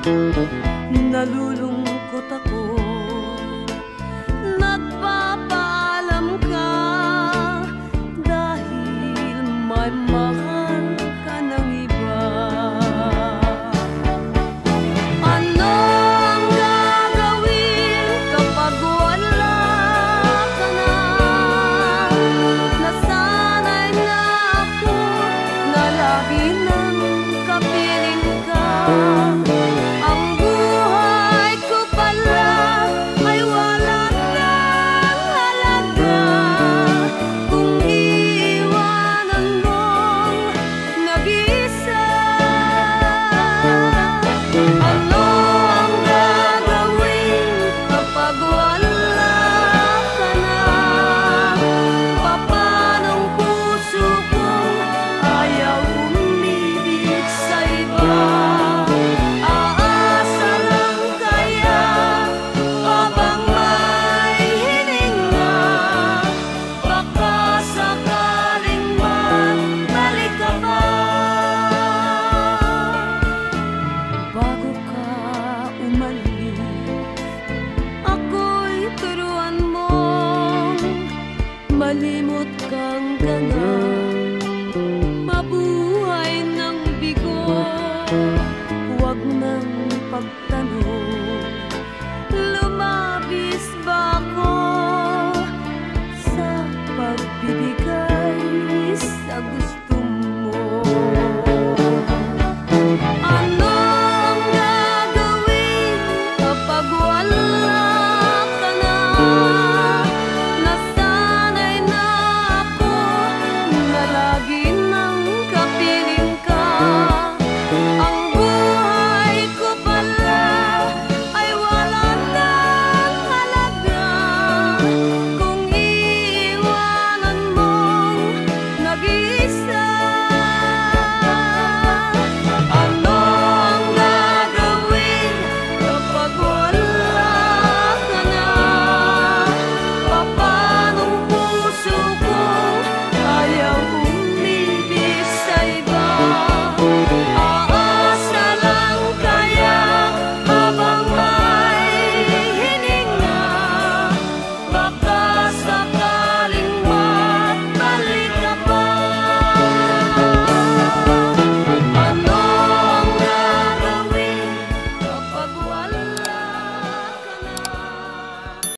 Nalulungkot ako, nagpapaalam ka dahil may mahal ka ng iba. Ano ang gagawin kapag wala ka na? Nasanay na ako na lagi nang kapiling ka. Malimot kang ganga, mabuhay ng bigo, huwag nang pagtanong.